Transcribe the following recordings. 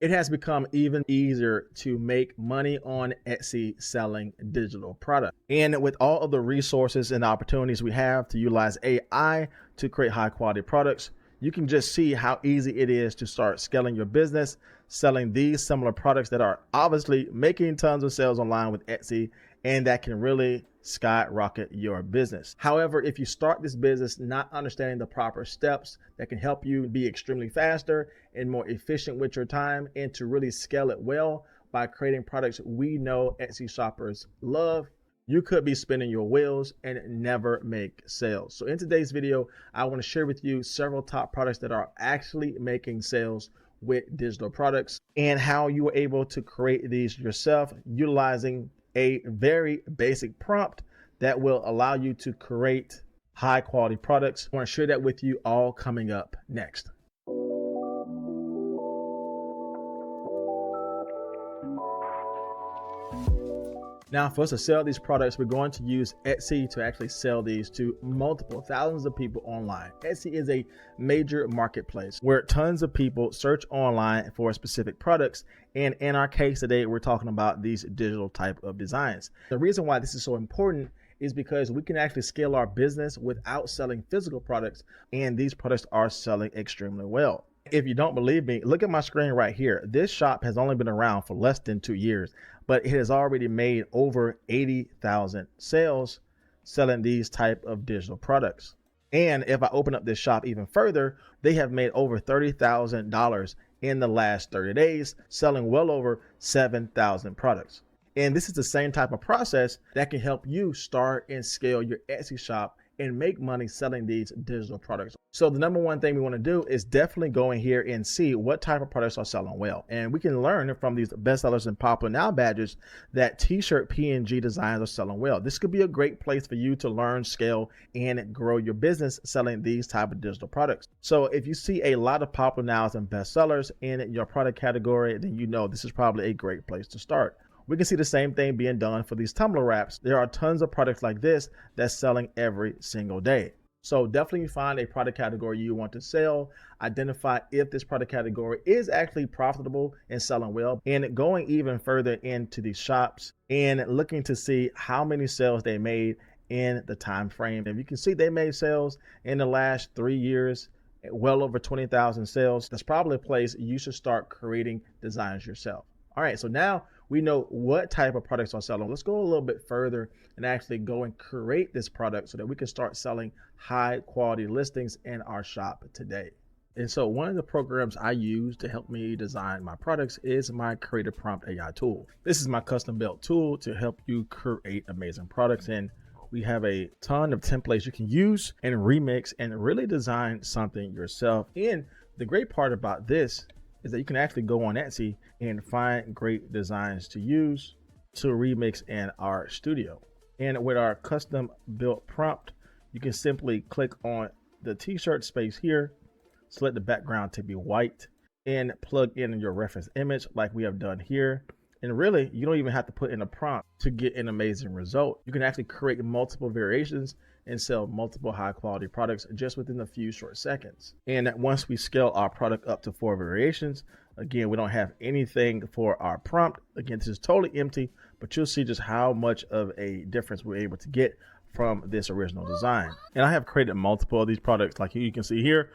It has become even easier to make money on Etsy selling digital products. And with all of the resources and opportunities we have to utilize AI to create high quality products, you can just see how easy it is to start scaling your business, selling these similar products that are obviously making tons of sales online with Etsy, and that can really skyrocket your business. However, if you start this business not understanding the proper steps that can help you be extremely faster and more efficient with your time, and to really scale it well by creating products we know Etsy shoppers love, you could be spinning your wheels and never make sales. So in today's video, I want to share with you several top products that are actually making sales with digital products, and how you were able to create these yourself utilizing a very basic prompt that will allow you to create high quality products. I want to share that with you all coming up next. Now, for us to sell these products, we're going to use Etsy to actually sell these to multiple thousands of people online. Etsy is a major marketplace where tons of people search online for specific products. And in our case today, we're talking about these digital type of designs. The reason why this is so important is because we can actually scale our business without selling physical products, and these products are selling extremely well. If you don't believe me, look at my screen right here. This shop has only been around for less than 2 years, but it has already made over 80,000 sales selling these type of digital products. And if I open up this shop even further, they have made over $30,000 in the last 30 days, selling well over 7,000 products. And this is the same type of process that can help you start and scale your Etsy shop and make money selling these digital products. So the number one thing we want to do is definitely go in here and see what type of products are selling well. And we can learn from these bestsellers and popular now badges that T-shirt PNG designs are selling well. This could be a great place for you to learn, scale, and grow your business selling these type of digital products. So if you see a lot of popular nows and bestsellers in your product category, then you know this is probably a great place to start. We can see the same thing being done for these tumbler wraps. There are tons of products like this that's selling every single day. So definitely find a product category you want to sell, identify if this product category is actually profitable and selling well, and going even further into these shops and looking to see how many sales they made in the time frame. And you can see they made sales in the last 3 years, well over 20,000 sales. That's probably a place you should start creating designs yourself. All right, so now we know what type of products are selling. Let's go a little bit further and actually go and create this product so that we can start selling high quality listings in our shop today. And so one of the programs I use to help me design my products is my Creative Prompt AI tool. This is my custom built tool to help you create amazing products. And we have a ton of templates you can use and remix and really design something yourself. And the great part about this is that you can actually go on Etsy and find great designs to use to remix in our studio. And with our custom built prompt, you can simply click on the t-shirt space here, select the background to be white, and plug in your reference image like we have done here. And really, you don't even have to put in a prompt to get an amazing result. You can actually create multiple variations and sell multiple high quality products just within a few short seconds. And once we scale our product up to 4 variations, again, we don't have anything for our prompt. Again, this is totally empty, but you'll see just how much of a difference we're able to get from this original design. And I have created multiple of these products like you can see here,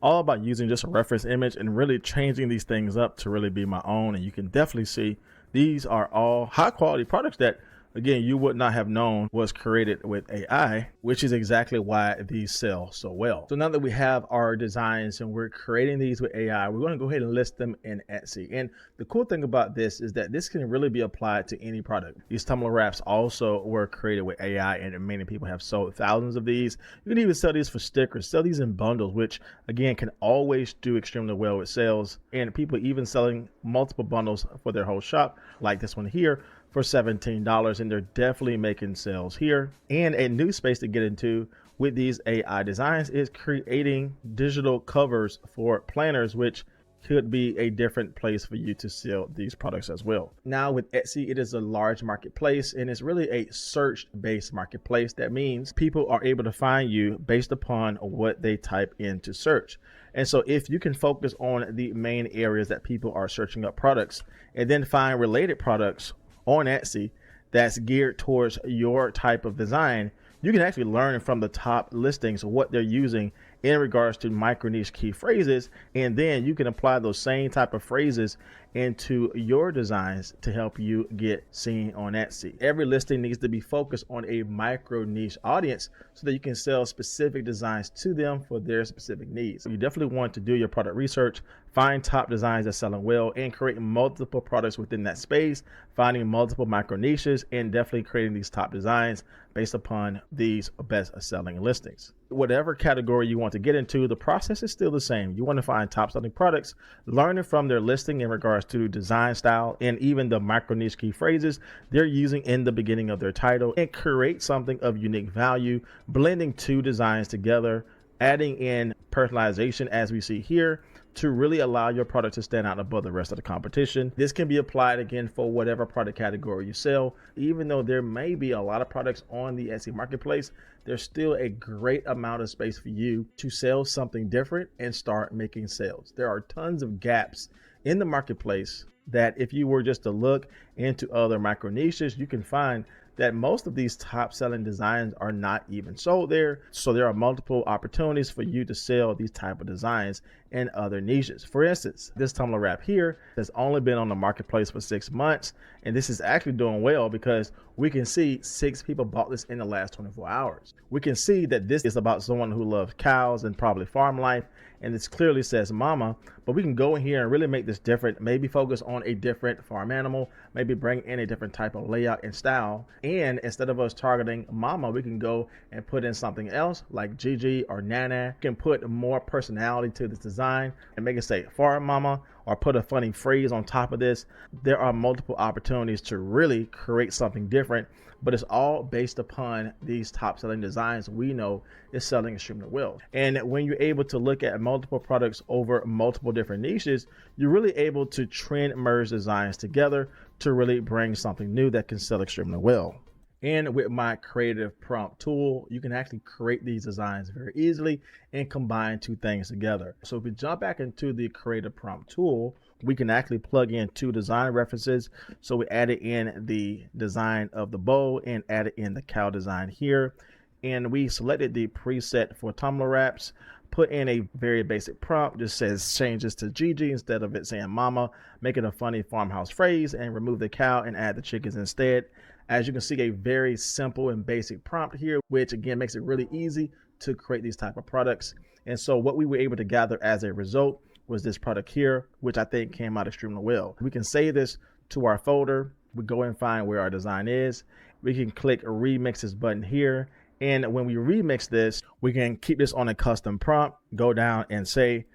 all about using just a reference image and really changing these things up to really be my own. And you can definitely see these are all high quality products that, again, you would not have known was created with AI, which is exactly why these sell so well. So now that we have our designs and we're creating these with AI, we're going to go ahead and list them in Etsy. And the cool thing about this is that this can really be applied to any product. These tumbler wraps also were created with AI, and many people have sold thousands of these. You can even sell these for stickers, sell these in bundles, which again can always do extremely well with sales. And people even selling multiple bundles for their whole shop, like this one here, for $17, and they're definitely making sales here. And a new space to get into with these AI designs is creating digital covers for planners, which could be a different place for you to sell these products as well. Now with Etsy, it is a large marketplace, and it's really a search-based marketplace. That means people are able to find you based upon what they type into search. And so if you can focus on the main areas that people are searching up products and then find related products on Etsy that's geared towards your type of design, you can actually learn from the top listings what they're using in regards to micro niche key phrases, and then you can apply those same type of phrases into your designs to help you get seen on Etsy. Every listing needs to be focused on a micro niche audience so that you can sell specific designs to them for their specific needs. So you definitely want to do your product research, find top designs that's selling well, and create multiple products within that space, finding multiple micro niches, and definitely creating these top designs based upon these best selling listings. Whatever category you want to get into, the process is still the same. You want to find top selling products, learning from their listing in regards to design style and even the micro niche key phrases they're using in the beginning of their title, and create something of unique value, blending two designs together, adding in personalization as we see here to really allow your product to stand out above the rest of the competition. This can be applied again for whatever product category you sell. Even though there may be a lot of products on the Etsy marketplace, there's still a great amount of space for you to sell something different and start making sales. There are tons of gaps in the marketplace that if you were just to look into other micro niches, you can find that most of these top selling designs are not even sold there. So there are multiple opportunities for you to sell these type of designs in other niches. For instance, this tumbler wrap here has only been on the marketplace for 6 months, and this is actually doing well because we can see 6 people bought this in the last 24 hours. We can see that this is about someone who loves cows and probably farm life, and this clearly says mama, but we can go in here and really make this different, maybe focus on a different farm animal, maybe bring in a different type of layout and style. And instead of us targeting mama, we can go and put in something else like Gigi or Nana. We can put more personality to this design and make it say farm mama, or put a funny phrase on top of this. There are multiple opportunities to really create something different, but it's all based upon these top selling designs we know is selling extremely well. And when you're able to look at multiple products over multiple different niches, you're really able to trend merge designs together to really bring something new that can sell extremely well. And with my creative prompt tool, you can actually create these designs very easily and combine two things together. So if we jump back into the creative prompt tool, we can actually plug in 2 design references. So we added in the design of the bow and added in the cow design here. And we selected the preset for tumbler wraps, put in a very basic prompt, just says changes to Gigi instead of it saying mama, make it a funny farmhouse phrase, and remove the cow and add the chickens instead. As you can see, a very simple and basic prompt here, which again makes it really easy to create these type of products. And so what we were able to gather as a result was this product here, which I think came out extremely well. We can save this to our folder. We go and find where our design is. We can click remix this button here. And when we remix this, we can keep this on a custom prompt, go down and say,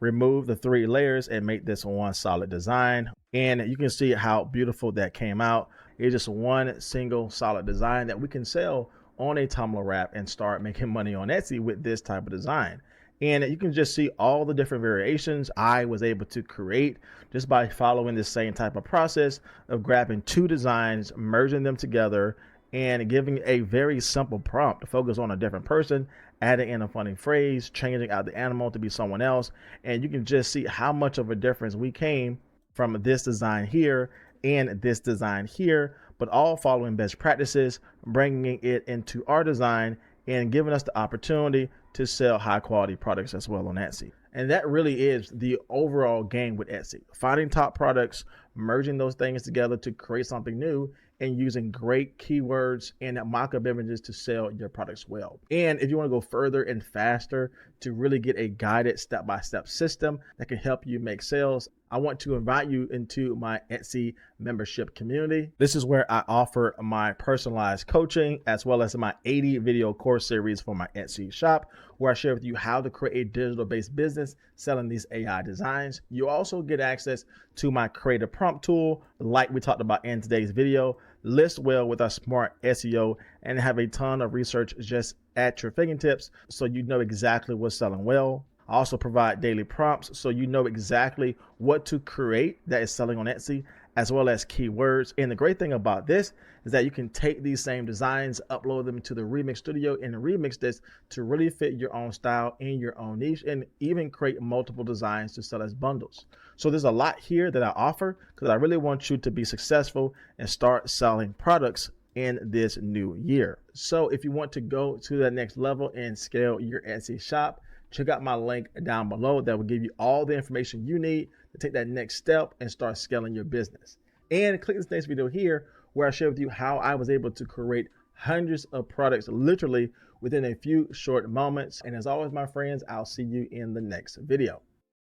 remove the 3 layers and make this one solid design. And you can see how beautiful that came out. It's just one single solid design that we can sell on a tumbler wrap and start making money on Etsy with this type of design. And you can just see all the different variations I was able to create just by following the same type of process of grabbing 2 designs, merging them together, and giving a very simple prompt to focus on a different person, adding in a funny phrase, changing out the animal to be someone else. And you can just see how much of a difference we came from this design here and this design here, but all following best practices, bringing it into our design and giving us the opportunity to sell high quality products as well on Etsy. And that really is the overall game with Etsy. Finding top products, merging those things together to create something new, and using great keywords and mock-up images to sell your products well. And if you want to go further and faster to really get a guided step-by-step system that can help you make sales, I want to invite you into my Etsy membership community. This is where I offer my personalized coaching as well as my 80 video course series for my Etsy shop, where I share with you how to create a digital-based business selling these AI designs. You also get access to my creative prompt tool, like we talked about in today's video, list well with our smart SEO, and have a ton of research just at your fingertips so you know exactly what's selling well. I also provide daily prompts so you know exactly what to create that is selling on Etsy as well as keywords. And the great thing about this is that you can take these same designs, upload them to the Remix Studio, and remix this to really fit your own style and your own niche, and even create multiple designs to sell as bundles. So there's a lot here that I offer because I really want you to be successful and start selling products in this new year. So if you want to go to the next level and scale your Etsy shop, check out my link down below that will give you all the information you need to take that next step and start scaling your business. And click this next video here where I share with you how I was able to create hundreds of products literally within a few short moments. And as always, my friends, I'll see you in the next video.